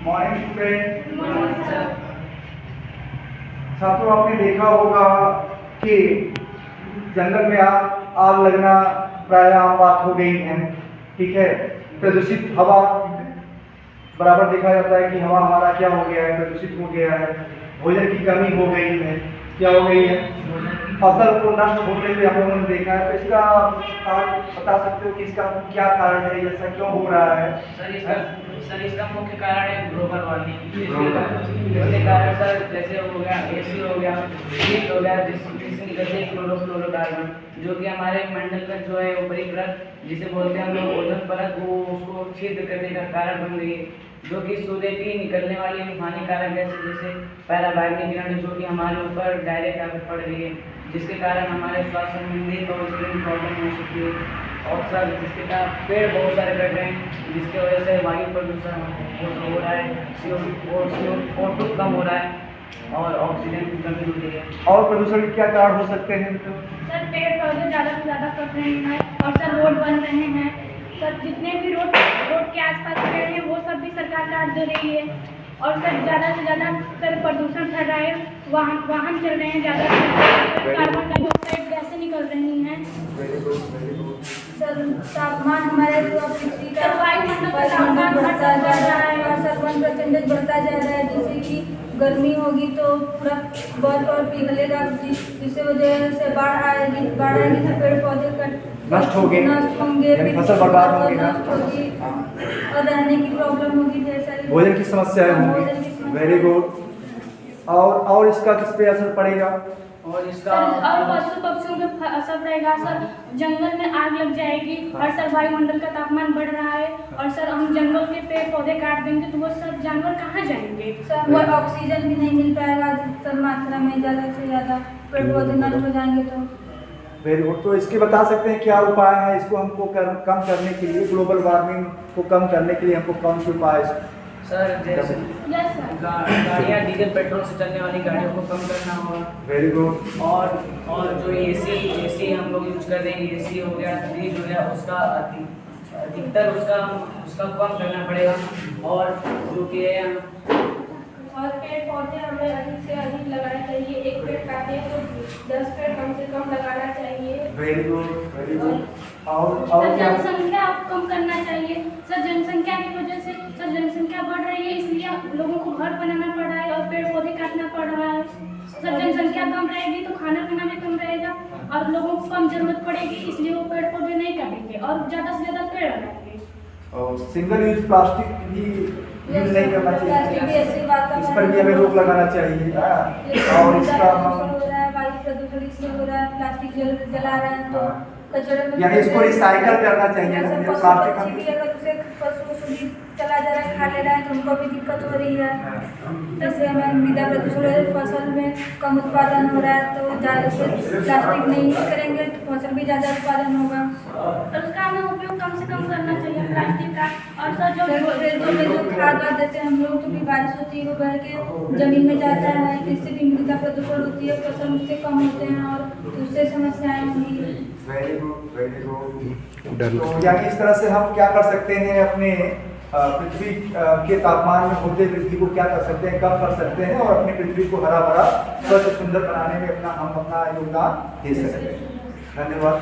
Morning student. छात्रों, आपने देखा होगा कि जंगल में आग लगना प्राय आम बात हो गई है। ठीक है, प्रदूषित हवा बराबर देखा जाता है कि हवा हमारा क्या हो गया है, प्रदूषित हो गया है। भोजन की कमी हो गई है। क्या हो गई है? फसल को नष्ट होते हुए हम लोगों ने देखा है। तो इसका कारण बता सकते हो कि इसका क्या कारण है, ऐसा क्यों हो रहा है? सर इसका मुख्य कारण है ग्लोबल वार्मिंग। इसके कारण सर जैसे हो गया एसी हो गया, हीट हो गया, जिससे निकलते हैं क्लोरोफ्लोरोकार्बन, जो कि हमारे मंडल का जो है ऊपरी परत जिसे बोलते हैं हम लोग ओजोन परत, वो उसको छिद्र करने का कारण बन गई है। जो कि सूर्य की निकलने वाली हानिकारक गैसें जैसे पैराबैंगनी किरण जो कि हमारे ऊपर डायरेक्ट आकर पड़ रही है, जिसके कारण हमारे स्वास्थ्य संबंधी और स्किन प्रॉब्लम हो सकती है। और सर जिसके कारण पेड़ बहुत सारे कट रहे हैं, जिसकी वजह से वायु प्रदूषण हो रहा है, CO2 कम हो रहा है और ऑक्सीजन की कमी हो रही है। और प्रदूषण के क्या कारण हो सकते हैं? सर पेड़ पौधे ज़्यादा से ज़्यादा कट रहे हैं और सर रोड बन रहे हैं। सर जितने भी रोड के आसपास पेड़ हैं वो सब भी सरकार काट दे रही है। और सर ज़्यादा से ज़्यादा सर प्रदूषण फैल रहा है। वाहन चल रहे हैं ज़्यादा से ज़्यादा, कार्बन डाइऑक्साइड गैसें निकल रही हैं। सर तापमान हमारे पृथ्वी का वायुमंडल का तापमान बढ़ता जा रहा है और सर 1% बढ़ता जा रहा है। जैसे कि गर्मी होगी तो पूरा बर्फ और पिघलेगा, जिससे वजह से बाढ़ आएगी तो पेड़ पौधे नष्ट होंगे, फसल बर्बाद होगी, नष्ट होगी और रहने की प्रॉब्लम होगी, ढेर सारी भोजन की समस्याएं होंगी। Very good. और इसका किस पे असर पड़ेगा? और इसका और पशु पक्षियों पे असर पड़ेगा। सर जंगल में आग लग जाएगी और सर वायुमंडल का तापमान बढ़ रहा है और सर हम जंगल के पेड़ पौधे काट देंगे तो वो सब जानवर कहाँ जाएंगे? सर वो ऑक्सीजन भी नहीं मिल पाएगा सर मात्रा में, ज़्यादा से ज़्यादा पेड़ पौधे नष्ट हो जाएंगे तो। Very good. तो इसके बता सकते हैं क्या उपाय है इसको हमको कम करने के लिए, ग्लोबल वार्मिंग को कम करने के लिए हमको कौन से उपाय? सर जैसे यस सर, गाड़ियाँ डीजल पेट्रोल से चलने वाली गाड़ियों को कम करना होगा। Very good. और जो एसी हम लोग यूज कर रहे हैं, एसी हो गया, फ्रिज हो गया, उसका अधिकतर उसका कम करना पड़ेगा। और जो कि और पेड़ पौधे हमें अधिक से अधिक लगाना चाहिए। एक पेड़ काटे तो 10 पेड़ कम से कम लगाना चाहिए। Very good, very good. और सर क्या? जनसंख्या कम करना चाहिए। सर जनसंख्या की वजह से सर जनसंख्या बढ़ रही है, इसलिए लोगों को घर बनाना पड़ रहा है और पेड़ पौधे काटना पड़ रहा है। सर जनसंख्या कम रहेगी तो खाना पीना भी कम रहेगा और लोगों को कम जरूरत पड़ेगी, इसलिए वो पेड़ पौधे नहीं काटेंगे और ज़्यादा से ज़्यादा पेड़ लगाएंगे। और सिंगल यूज प्लास्टिक भी यूज नहीं करना चाहिए, इस पर भी हमें रोक लगाना चाहिए। और इसका वायु प्रदूषण इससे हो रहा है, प्लास्टिक जला रहे हैं तो कचरे में, यानी इसको रिसाइकल करना चाहिए। पशु चला जा रहा है, खा ले रहा है तो उनको भी दिक्कत हो रही है। जैसे हमें मृदा प्रदूषण, फसल में कम उत्पादन हो रहा है तो ज़्यादा से प्लास्टिक नहीं यूज करेंगे तो फसल भी ज़्यादा उत्पादन होगा। और उसका हमें उपयोग कम से कम करना चाहिए प्लास्टिक का। और सर जो खाद वाद देते हैं हम लोग तो भी बारिश होती है वो बह के जमीन में जाता है, जिससे भी मृदा प्रदूषण होती है, फसल उससे कम होते हैं और उससे समस्याएं होंगी। Very good, very good. तो यानी इस तरह से हम क्या कर सकते हैं, अपने पृथ्वी के तापमान में होते वृद्धि को क्या कर सकते हैं, कम कर सकते हैं और अपनी पृथ्वी को हरा भरा स्वच्छ सुंदर बनाने में हम अपना योगदान दे सकते हैं। धन्यवाद।